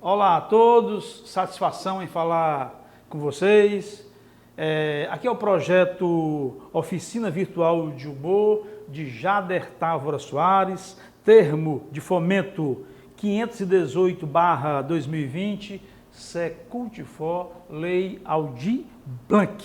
Olá a todos, satisfação em falar com vocês. Aqui é o projeto Oficina Virtual de Humor de Jader Távora Soares, termo de fomento 518/2020, Secult4, Lei Aldir Blanc,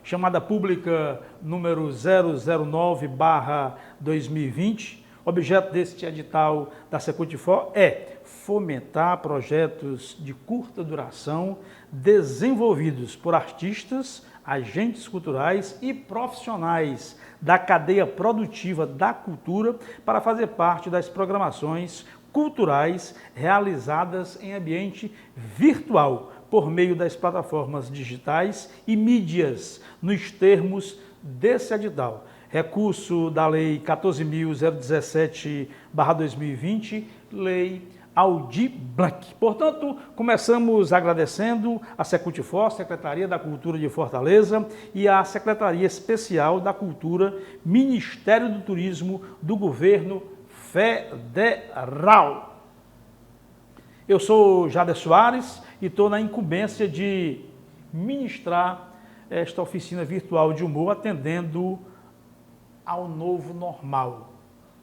chamada pública número 009/2020. O objeto deste edital da Secult4 é fomentar projetos de curta duração desenvolvidos por artistas, agentes culturais e profissionais da cadeia produtiva da cultura para fazer parte das programações culturais realizadas em ambiente virtual por meio das plataformas digitais e mídias, nos termos desse edital. Recurso da Lei 14.017/2020, Lei Aldir Blanc. Portanto, começamos agradecendo a Secult4, Secretaria da Cultura de Fortaleza, e a Secretaria Especial da Cultura, Ministério do Turismo do Governo Federal. Eu sou Jader Soares e estou na incumbência de ministrar esta oficina virtual de humor, atendendo ao novo normal.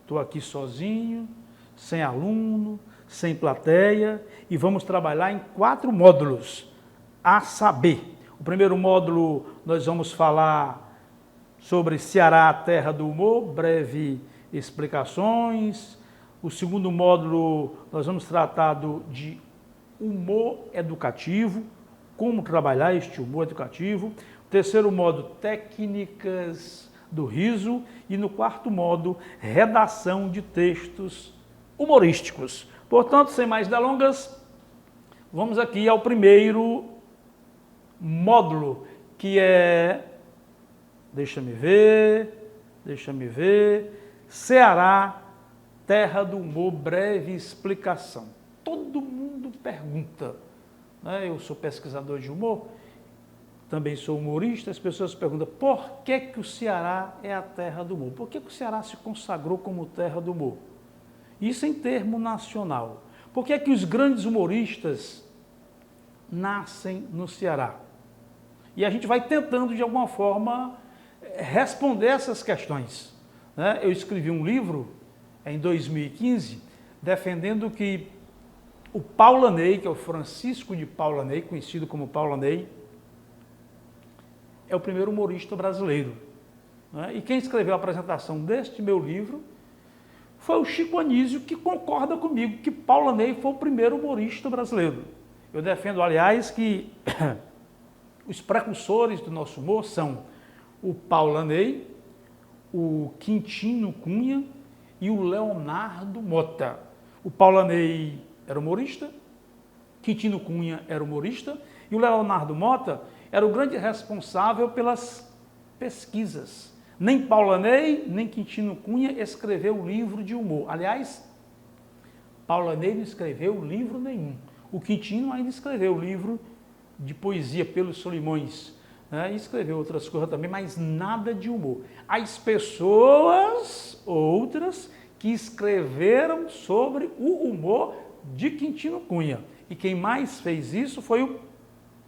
Estou aqui sozinho, sem aluno, sem plateia, e vamos trabalhar em 4 módulos, a saber, o primeiro módulo nós vamos falar sobre Ceará, terra do humor, breve explicações. O segundo módulo nós vamos tratar de humor educativo, como trabalhar este humor educativo. O terceiro módulo, técnicas do riso, e no quarto módulo, redação de textos humorísticos. Portanto, sem mais delongas, vamos aqui ao primeiro módulo, que é, deixa-me ver, Ceará, terra do humor, breve explicação. Todo mundo pergunta, né? Eu sou pesquisador de humor, também sou humorista. As pessoas perguntam por que o Ceará é a terra do humor? Por que o Ceará se consagrou como terra do humor? Isso em termo nacional. Por que os grandes humoristas nascem no Ceará? E a gente vai tentando, de alguma forma, responder essas questões, né? Eu escrevi um livro em 2015, defendendo que o Paulaney, que é o Francisco de Paulaney, conhecido como Paulaney, é o primeiro humorista brasileiro, né? E quem escreveu a apresentação deste meu livro foi o Chico Anísio, que concorda comigo que Paulaney foi o primeiro humorista brasileiro. Eu defendo, aliás, que os precursores do nosso humor são o Paulaney, o Quintino Cunha e o Leonardo Mota. O Paulaney era humorista, Quintino Cunha era humorista, e o Leonardo Mota era o grande responsável pelas pesquisas. Nem Paulaney, nem Quintino Cunha escreveu livro de humor. Aliás, Paulaney não escreveu livro nenhum. O Quintino ainda escreveu livro de poesia pelos Solimões, né? E escreveu outras coisas também, mas nada de humor. As pessoas, outras, que escreveram sobre o humor de Quintino Cunha. E quem mais fez isso foi o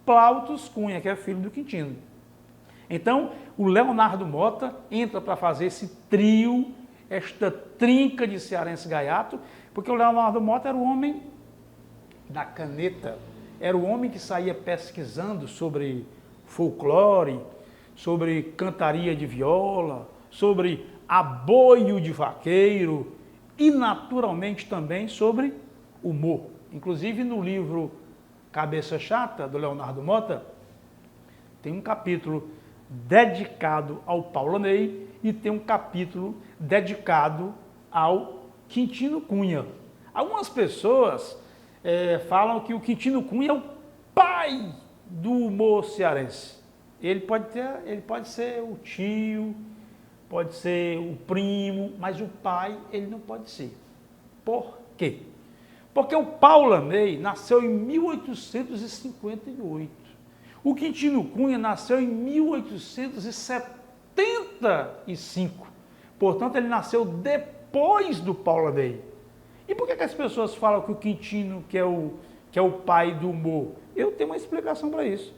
Plautus Cunha, que é filho do Quintino. Então, o Leonardo Mota entra para fazer esse trio, esta trinca de cearense gaiato, porque o Leonardo Mota era o homem da caneta, era o homem que saía pesquisando sobre folclore, sobre cantaria de viola, sobre aboio de vaqueiro e, naturalmente, também sobre humor. Inclusive, no livro Cabeça Chata, do Leonardo Mota, tem um capítulo dedicado ao Paulaney e tem um capítulo dedicado ao Quintino Cunha. Algumas pessoas falam que o Quintino Cunha é o pai do humor cearense. Ele pode ser o tio, pode ser o primo, mas o pai ele não pode ser. Por quê? Porque o Paulaney nasceu em 1858. O Quintino Cunha nasceu em 1875. Portanto, ele nasceu depois do Paulaney. E por que as pessoas falam que o Quintino, que é o que é o pai do humor? Eu tenho uma explicação para isso.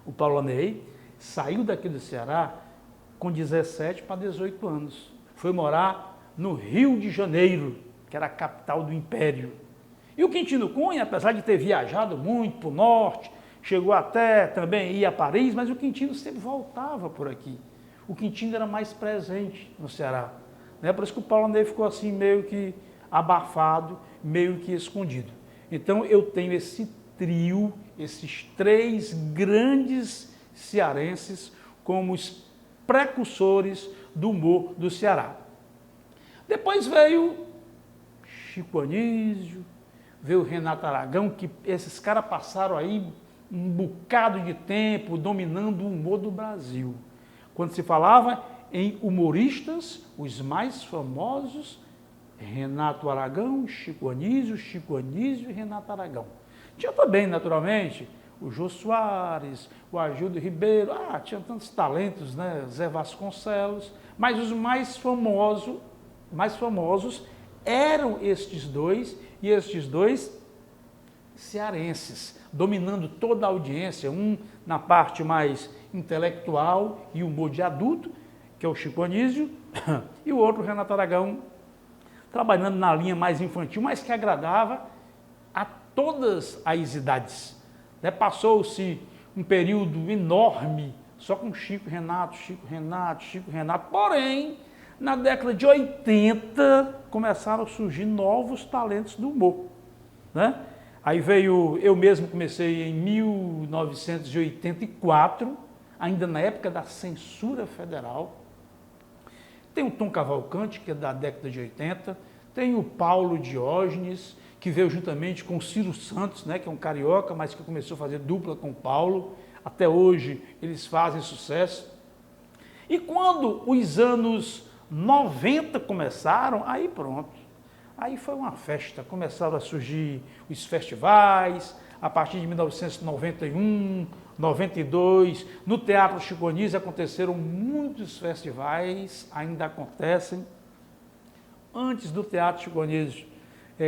O Paulo Ney saiu daqui do Ceará com 17 para 18 anos. Foi morar no Rio de Janeiro, que era a capital do Império. E o Quintino Cunha, apesar de ter viajado muito para o norte, chegou até também ir a Paris, mas o Quintino sempre voltava por aqui. O Quintino era mais presente no Ceará. Né? Por isso que o Paulo Ney ficou assim meio que abafado, meio que escondido. Então eu tenho esse trio, esses três grandes cearenses como os precursores do humor do Ceará. Depois veio Chico Anísio, veio Renato Aragão, que esses caras passaram aí um bocado de tempo dominando o humor do Brasil. Quando se falava em humoristas, os mais famosos, Renato Aragão, Chico Anísio e Renato Aragão. Tinha também, naturalmente, o Jô Soares, o Agildo Ribeiro, tinha tantos talentos, né? Zé Vasconcelos, mas os mais famosos eram estes dois, e estes dois cearenses, dominando toda a audiência, um na parte mais intelectual e humor de adulto, que é o Chico Anísio, e o outro, Renato Aragão, trabalhando na linha mais infantil, mas que agradava a todas as idades. Né? Passou-se um período enorme só com Chico Renato, porém, na década de 80, começaram a surgir novos talentos do humor. Né? Aí veio, eu mesmo comecei em 1984, ainda na época da censura federal. Tem o Tom Cavalcante, que é da década de 80, tem o Paulo Diógenes, que veio juntamente com o Ciro Santos, né, que é um carioca, mas que começou a fazer dupla com o Paulo. Até hoje eles fazem sucesso. E quando os anos 90 começaram, aí pronto. Aí foi uma festa, começaram a surgir os festivais, a partir de 1991, 92, no Teatro Chico Anísio aconteceram muitos festivais, ainda acontecem. Antes do Teatro Chico Anísio,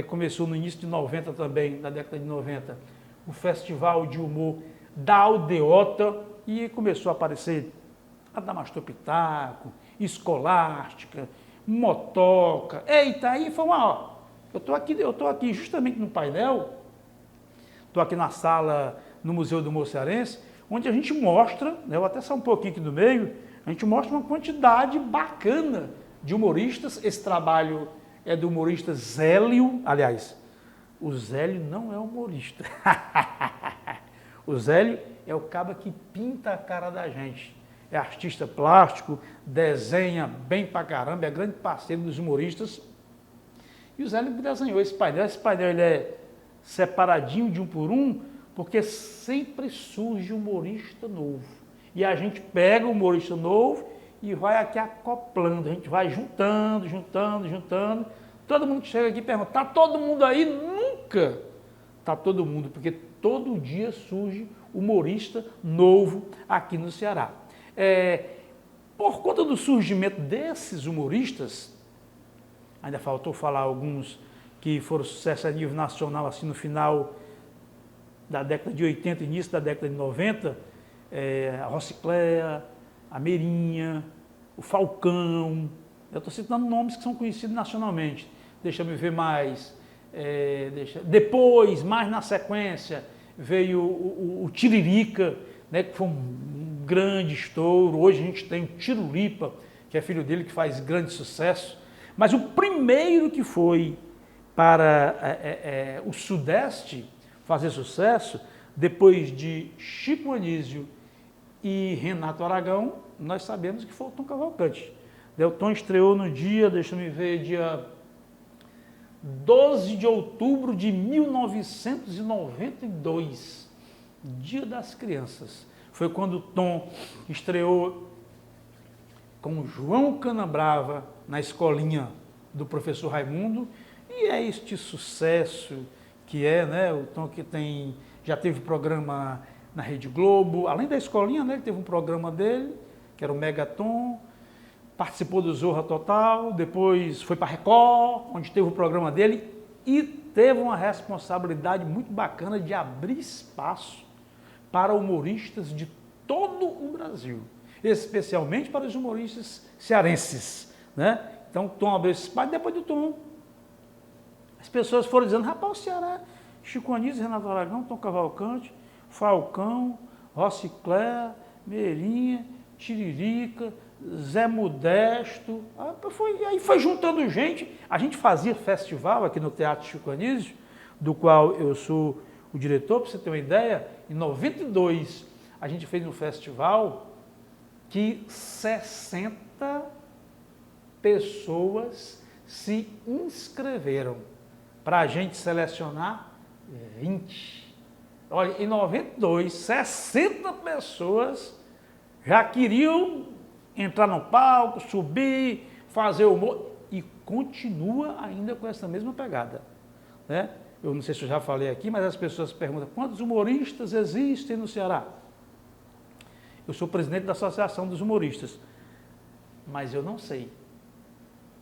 começou no início de 90 também, na década de 90, o Festival de Humor da Aldeota, e começou a aparecer Adamastor Pitaco, Escolástica, Motoca. Eita, aí foi uma... Eu estou aqui justamente no painel, estou aqui na sala, no Museu do Humor Cearense, onde a gente mostra, né, eu vou até sair um pouquinho aqui do meio, a gente mostra uma quantidade bacana de humoristas. Esse trabalho é do humorista Zélio, aliás, o Zélio não é humorista. O Zélio é o cara que pinta a cara da gente. É artista plástico, desenha bem pra caramba, é grande parceiro dos humoristas. E o Zélio desenhou esse painel. Esse painel ele é separadinho de um por um, porque sempre surge humorista novo. E a gente pega o humorista novo e vai aqui acoplando, a gente vai juntando. Todo mundo que chega aqui pergunta, tá todo mundo aí? Nunca tá todo mundo, porque todo dia surge humorista novo aqui no Ceará. Por conta do surgimento desses humoristas, ainda faltou falar alguns que foram sucesso a nível nacional, assim, no final da década de 80, início da década de 90, a Rocicléa, a Meirinha, o Falcão. Eu estou citando nomes que são conhecidos nacionalmente. Deixa eu ver mais. Depois, mais na sequência, veio o Tiririca, né, que foi um grande estouro. Hoje a gente tem o Tirulipa, que é filho dele, que faz grande sucesso. Mas o primeiro que foi para o Sudeste fazer sucesso, depois de Chico Anísio e Renato Aragão, nós sabemos que foi o Tom Cavalcante. O Tom estreou no dia, deixa eu ver, dia 12 de outubro de 1992, Dia das Crianças. Foi quando o Tom estreou com João Canabrava na escolinha do professor Raimundo, e é este sucesso que é, né, o Tom que já teve programa na Rede Globo, além da escolinha, né, ele teve um programa dele, que era o Megaton, participou do Zorra Total, depois foi para a Record, onde teve o programa dele, e teve uma responsabilidade muito bacana de abrir espaço para humoristas de todo o Brasil, especialmente para os humoristas cearenses, né? Então, Tom abriu esse espaço, depois do Tom, as pessoas foram dizendo, rapaz, o Ceará, Chico Anísio, Renato Aragão, Tom Cavalcante, Falcão, Rocicler, Meirinha, Tiririca, Zé Modesto, aí foi juntando gente. A gente fazia festival aqui no Teatro Chico Anísio, do qual eu sou o diretor, para você ter uma ideia. Em 92, a gente fez um festival que 60 pessoas se inscreveram para a gente selecionar 20. Olha, em 92, 60 pessoas já queriam entrar no palco, subir, fazer humor, e continua ainda com essa mesma pegada, né? Eu não sei se eu já falei aqui, mas as pessoas perguntam, quantos humoristas existem no Ceará? Eu sou presidente da Associação dos Humoristas, mas eu não sei.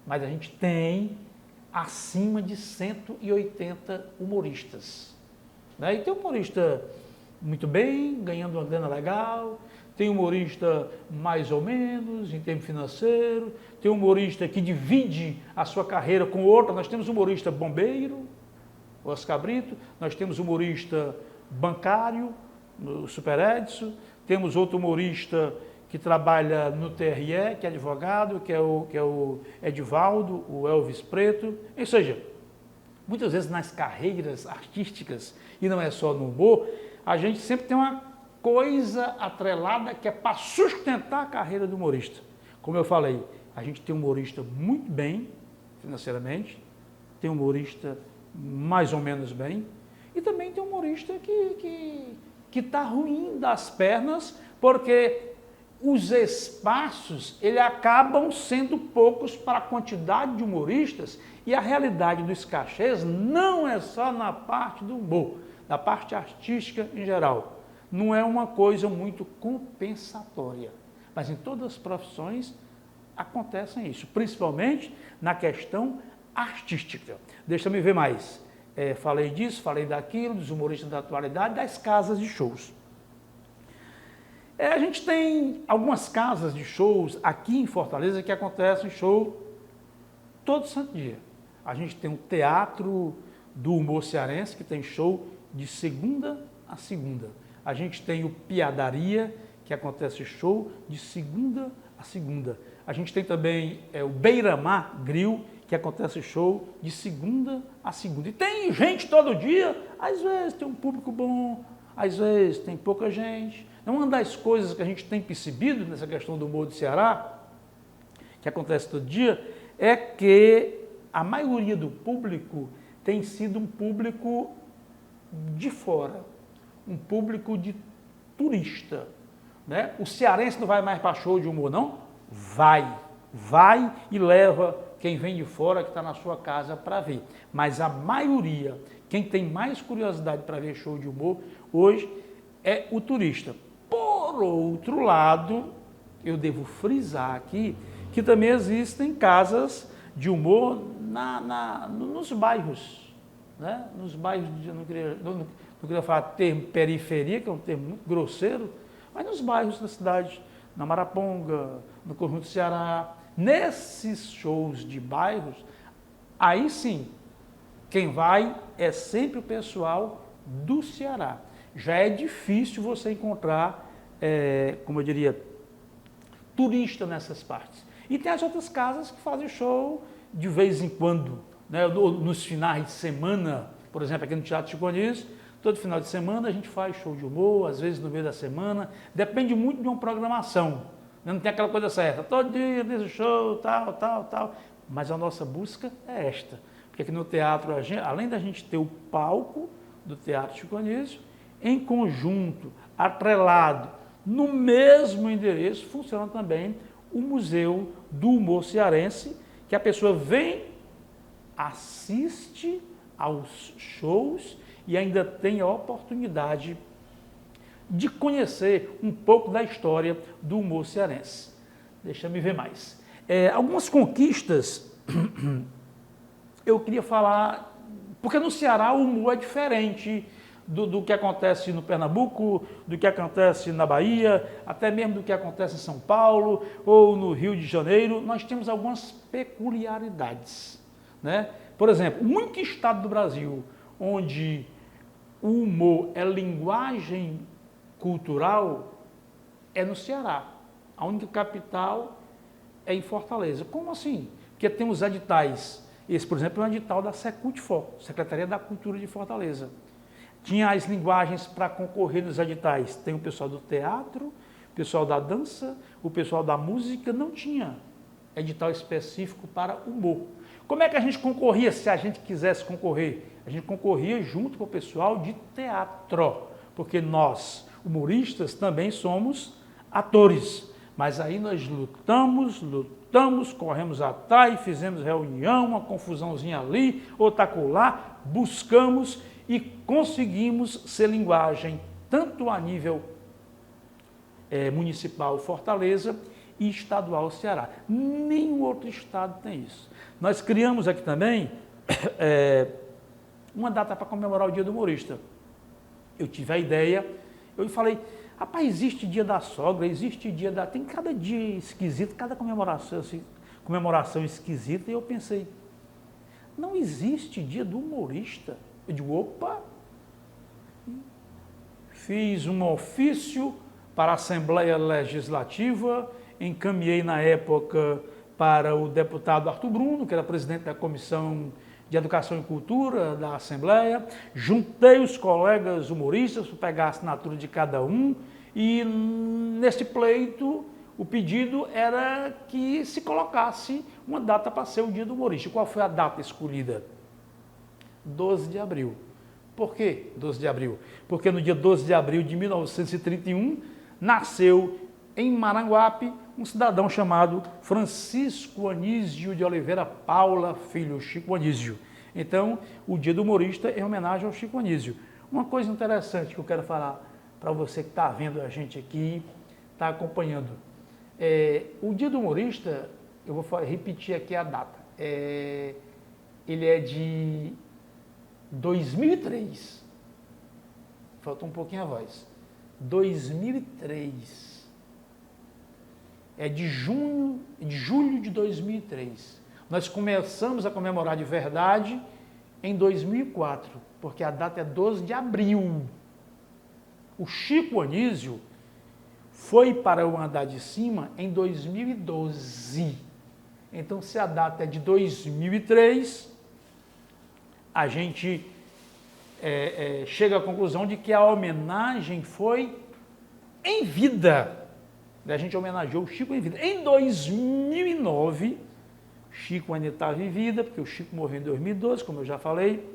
Mas a gente tem acima de 180 humoristas, né? E tem humorista muito bem, ganhando uma grana legal, tem humorista mais ou menos, em termos financeiros, tem humorista que divide a sua carreira com outra. Nós temos humorista bombeiro, Oscar Brito, nós temos humorista bancário, no Super Edson, temos outro humorista que trabalha no TRE, que é advogado, que é o Edivaldo, o Elvis Preto. Ou seja, muitas vezes nas carreiras artísticas, e não é só no humor, a gente sempre tem uma coisa atrelada que é para sustentar a carreira do humorista. Como eu falei, a gente tem um humorista muito bem financeiramente, tem um humorista mais ou menos bem, e também tem um humorista que está ruim das pernas, porque os espaços acabam sendo poucos para a quantidade de humoristas, e a realidade dos cachês não é só na parte do humor, na parte artística em geral. Não é uma coisa muito compensatória, mas em todas as profissões acontece isso, principalmente na questão artística. Deixa eu ver mais. Falei disso, falei daquilo, dos humoristas da atualidade, das casas de shows. A gente tem algumas casas de shows aqui em Fortaleza que acontecem show todo santo dia. A gente tem o Teatro do Humor Cearense, que tem show de segunda a segunda. A gente tem o Piadaria, que acontece show de segunda a segunda. A gente tem também o Beira-Mar Grill, que acontece show de segunda a segunda. E tem gente todo dia, às vezes tem um público bom, às vezes tem pouca gente. Uma das coisas que a gente tem percebido nessa questão do humor do Ceará, que acontece todo dia, é que a maioria do público tem sido um público de fora, um público de turista, né? O cearense não vai mais para show de humor, não? Vai e leva quem vem de fora, que está na sua casa, para ver. Mas a maioria, quem tem mais curiosidade para ver show de humor hoje, é o turista. Por outro lado, eu devo frisar aqui que também existem casas de humor nos bairros, né? Nos bairros, eu não queria falar termo periferia, que é um termo muito grosseiro, mas nos bairros da cidade, na Maraponga, no Conjunto Ceará, nesses shows de bairros, aí sim, quem vai é sempre o pessoal do Ceará. Já é difícil você encontrar, como eu diria, turista nessas partes. E tem as outras casas que fazem show de vez em quando, né? Nos finais de semana, por exemplo, aqui no Teatro Chico Anísio, todo final de semana a gente faz show de humor, às vezes no meio da semana, depende muito de uma programação, não tem aquela coisa certa, todo dia nesse show, tal, mas a nossa busca é esta, porque aqui no teatro, além da gente ter o palco do Teatro Chico Anísio, em conjunto, atrelado, no mesmo endereço, funciona também o Museu do Humor Cearense, que a pessoa vem, assiste aos shows e ainda tem a oportunidade de conhecer um pouco da história do humor cearense. Deixa eu ver mais. Algumas conquistas, eu queria falar Porque no Ceará o humor é diferente do que acontece no Pernambuco, do que acontece na Bahia, até mesmo do que acontece em São Paulo ou no Rio de Janeiro. Nós temos algumas peculiaridades, né? Por exemplo, o único estado do Brasil onde o humor é linguagem cultural é no Ceará. A única capital é em Fortaleza. Como assim? Porque tem os editais. Esse, por exemplo, é um edital da Secult-For, Secretaria da Cultura de Fortaleza. Tinha as linguagens para concorrer nos editais. Tem o pessoal do teatro, o pessoal da dança, o pessoal da música. Não tinha edital específico para humor. Como é que a gente concorria se a gente quisesse concorrer? A gente concorria junto com o pessoal de teatro, porque nós, humoristas, também somos atores. Mas aí nós lutamos, corremos atrás, fizemos reunião, uma confusãozinha ali, outra acolá, buscamos e conseguimos ser linguagem tanto a nível municipal Fortaleza e estadual Ceará. Nenhum outro estado tem isso. Nós criamos aqui também uma data para comemorar o Dia do Humorista. Eu tive a ideia, eu falei, rapaz, existe dia da sogra, existe dia da... Tem cada dia esquisito, cada comemoração esquisita, e eu pensei, não existe dia do humorista. Eu digo, opa, fiz um ofício para a Assembleia Legislativa, encaminhei na época para o deputado Arthur Bruno, que era presidente da Comissão de Educação e Cultura da Assembleia, juntei os colegas humoristas para pegar a assinatura de cada um, e nesse pleito o pedido era que se colocasse uma data para ser o Dia do Humorista. Qual foi a data escolhida? 12 de abril. Por que 12 de abril? Porque no dia 12 de abril de 1931 nasceu em Maranguape um cidadão chamado Francisco Anísio de Oliveira Paula, filho Chico Anísio. Então, o Dia do Humorista é em homenagem ao Chico Anísio. Uma coisa interessante que eu quero falar para você que está vendo a gente aqui, está acompanhando. O Dia do Humorista, eu vou repetir aqui a data. Ele é de 2003. Faltou um pouquinho a voz. 2003. É de julho de 2003. Nós começamos a comemorar de verdade em 2004, porque a data é 12 de abril. O Chico Anísio foi para o andar de cima em 2012. Então, se a data é de 2003, a gente chega à conclusão de que a homenagem foi em vida. A gente homenageou o Chico em vida. Em 2009, Chico ainda estava em vida, porque o Chico morreu em 2012, como eu já falei,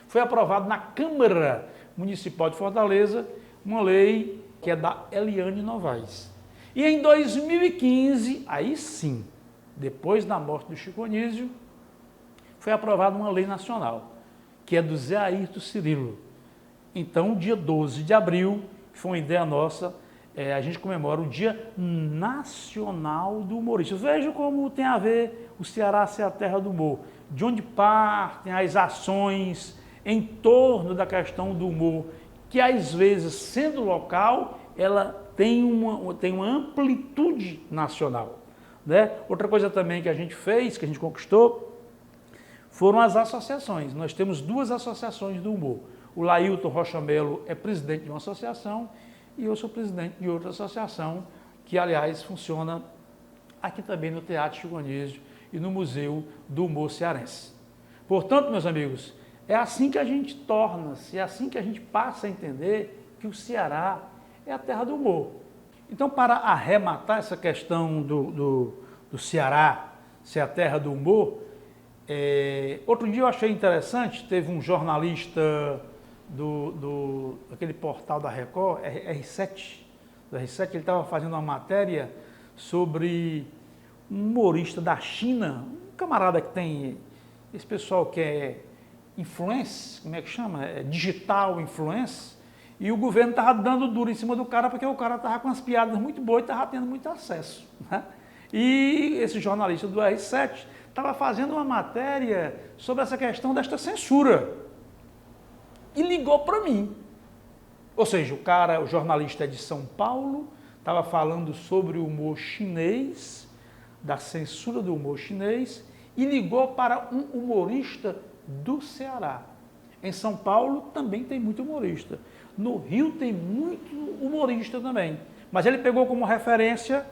foi aprovado na Câmara Municipal de Fortaleza uma lei que é da Eliane Novaes. E em 2015, aí sim, depois da morte do Chico Anísio, foi aprovada uma lei nacional, que é do Zé Ayrton Cirilo. Então, dia 12 de abril, foi uma ideia nossa, a gente comemora o Dia Nacional do Humorista. Veja como tem a ver o Ceará ser a terra do humor, de onde partem as ações em torno da questão do humor, que às vezes, sendo local, ela tem uma amplitude nacional, né? Outra coisa também que a gente fez, que a gente conquistou, foram as associações. Nós temos 2 associações do humor. O Lailton Rocha Melo é presidente de uma associação e eu sou presidente de outra associação, que, aliás, funciona aqui também no Teatro Chico Anísio e no Museu do Humor Cearense. Portanto, meus amigos, é assim que a gente torna-se, é assim que a gente passa a entender que o Ceará é a terra do humor. Então, para arrematar essa questão do Ceará ser a terra do humor, outro dia eu achei interessante, teve um jornalista aquele portal da Record, R7, ele estava fazendo uma matéria sobre um humorista da China, um camarada que tem, esse pessoal que é influence, como é que chama? Digital influence, e o governo estava dando duro em cima do cara, porque o cara estava com as piadas muito boas e estava tendo muito acesso, né? E esse jornalista do R7 estava fazendo uma matéria sobre essa questão desta censura e ligou para mim. Ou seja, o jornalista é de São Paulo, estava falando sobre o humor chinês, da censura do humor chinês, e ligou para um humorista do Ceará. Em São Paulo também tem muito humorista. No Rio tem muito humorista também. Mas ele pegou como referência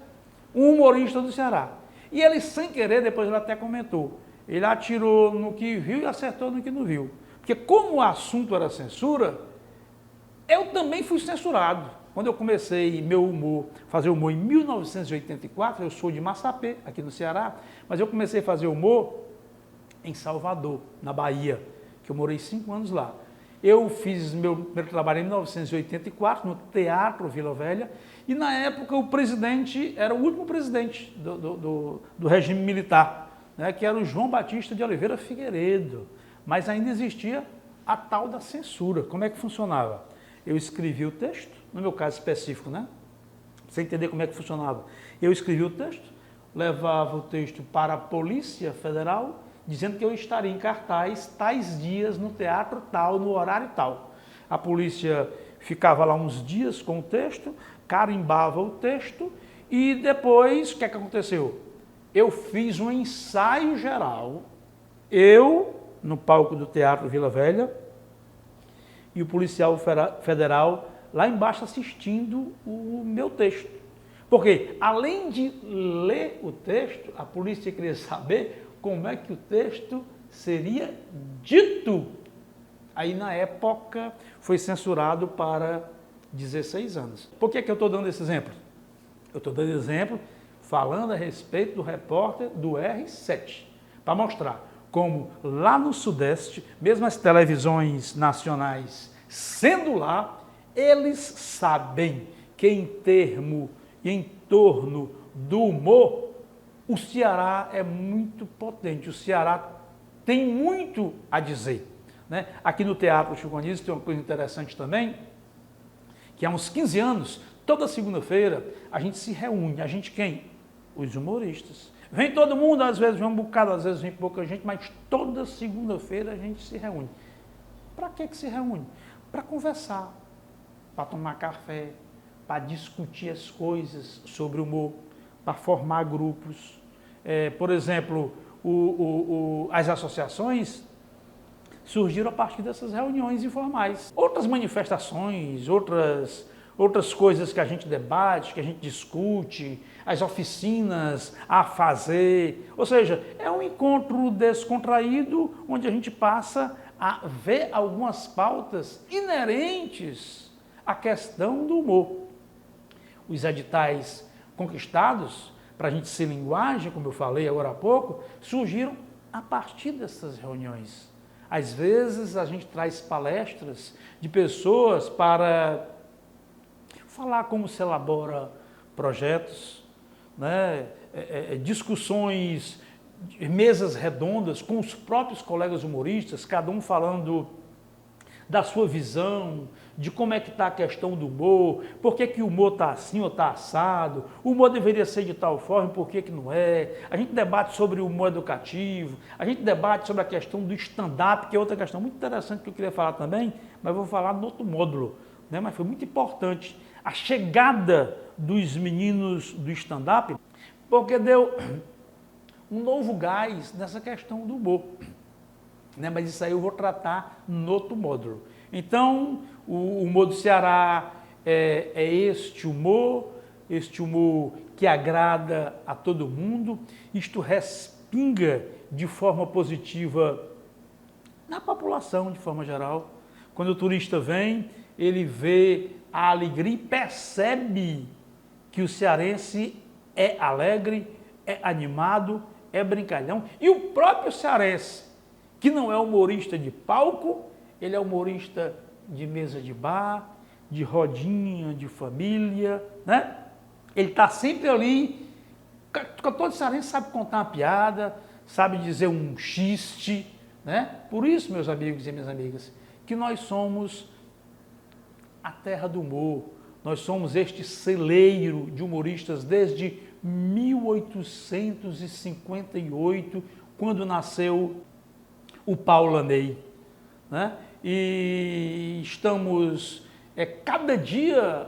um humorista do Ceará. E ele, sem querer, depois ele até comentou, ele atirou no que viu e acertou no que não viu. Porque como o assunto era censura, eu também fui censurado. Quando eu comecei fazer humor em 1984, eu sou de Massapê, aqui no Ceará, mas eu comecei a fazer humor em Salvador, na Bahia, que eu morei 5 anos lá. Eu fiz meu primeiro trabalho em 1984, no Teatro Vila Velha, e na época o presidente era o último presidente do regime militar, né, que era o João Batista de Oliveira Figueiredo, mas ainda existia a tal da censura. Como é que funcionava? Eu escrevi o texto, no meu caso específico, né? Pra você entender como é que funcionava. Eu escrevi o texto, levava o texto para a Polícia Federal, dizendo que eu estaria em cartaz tais dias no teatro tal, no horário tal. A polícia ficava lá uns dias com o texto, carimbava o texto e depois, o que é que aconteceu? Eu fiz um ensaio geral, no palco do Teatro Vila Velha, e o policial federal lá embaixo assistindo o meu texto. Porque, além de ler o texto, a polícia queria saber como é que o texto seria dito. Aí, na época, foi censurado para 16 anos. Por que eu estou dando esse exemplo? Eu estou dando exemplo falando a respeito do repórter do R7, para mostrar como lá no Sudeste, mesmo as televisões nacionais sendo lá, eles sabem que em termo e em torno do humor, o Ceará é muito potente, o Ceará tem muito a dizer. Né? Aqui no Teatro Chico Anísio tem uma coisa interessante também, que há uns 15 anos, toda segunda-feira, a gente se reúne. A gente quem? Os humoristas. Vem todo mundo, às vezes vem um bocado, às vezes vem pouca gente, mas toda segunda-feira a gente se reúne. Para que se reúne? Para conversar, para tomar café, para discutir as coisas sobre o humor, para formar grupos. Por exemplo, as associações surgiram a partir dessas reuniões informais. Outras manifestações, outras coisas que a gente debate, que a gente discute, as oficinas a fazer. Ou seja, é um encontro descontraído onde a gente passa a ver algumas pautas inerentes à questão do humor. Os editais conquistados para a gente ser linguagem, como eu falei agora há pouco, surgiram a partir dessas reuniões. Às vezes a gente traz palestras de pessoas para falar como se elabora projetos, né? Discussões, mesas redondas com os próprios colegas humoristas, cada um falando da sua visão, de como é que está a questão do humor, por que o humor está assim ou está assado, o humor deveria ser de tal forma, por que não é. A gente debate sobre o humor educativo, a gente debate sobre a questão do stand-up, que é outra questão muito interessante que eu queria falar também, mas vou falar no outro módulo, né? Mas foi muito importante a chegada dos meninos do stand-up, porque deu um novo gás nessa questão do humor. Né? Mas isso aí eu vou tratar no outro módulo. Então, o humor do Ceará é este humor que agrada a todo mundo, isto respinga de forma positiva na população de forma geral. Quando o turista vem, ele vê a alegria e percebe que o cearense é alegre, é animado, é brincalhão. E o próprio cearense, que não é humorista de palco, ele é humorista de mesa de bar, de rodinha, de família, né? Ele está sempre ali, todo cearense sabe contar uma piada, sabe dizer um xiste, né? Por isso, meus amigos e minhas amigas, que nós somos a terra do humor, nós somos este celeiro de humoristas desde 1858, quando nasceu o Paulanei, né? E estamos cada dia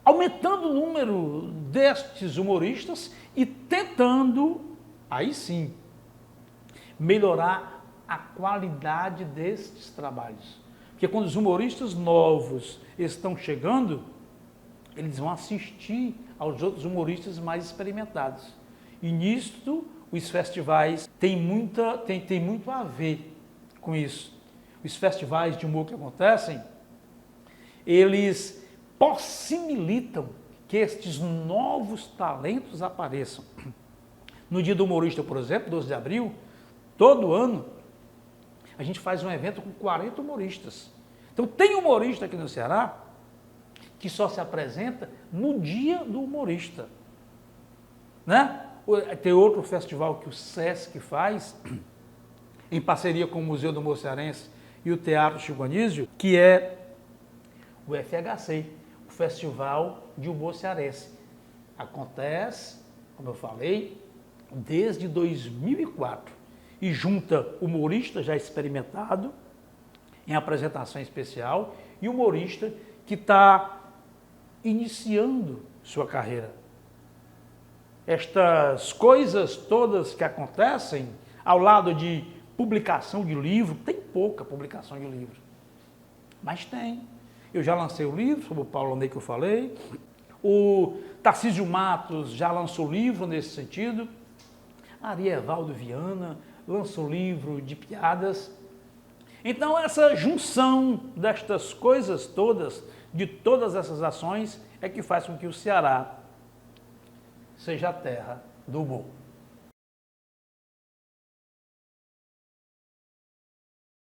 aumentando o número destes humoristas e tentando, aí sim, melhorar a qualidade destes trabalhos. Porque quando os humoristas novos estão chegando, eles vão assistir aos outros humoristas mais experimentados. E nisto, os festivais têm muito a ver com isso. Os festivais de humor que acontecem, eles possibilitam que estes novos talentos apareçam. No Dia do Humorista, por exemplo, 12 de abril, todo ano, a gente faz um evento com 40 humoristas. Então, tem humorista aqui no Ceará que só se apresenta no Dia do Humorista, né? Tem outro festival que o SESC faz, em parceria com o Museu do Humor Cearense e o Teatro Chico Anísio, que é o FHC, o Festival de Humor Cearense. Acontece, como eu falei, desde 2004 e junta humorista já experimentado em apresentação especial e humorista que está iniciando sua carreira. Estas coisas todas que acontecem ao lado de publicação de livro, tem pouca publicação de livro, mas tem. Eu já lancei o livro sobre o Paulanei que eu falei, o Tarcísio Matos já lançou livro nesse sentido, Arievaldo Viana lançou livro de piadas. Então essa junção destas coisas todas, de todas essas ações, é que faz com que o Ceará seja a terra do humor.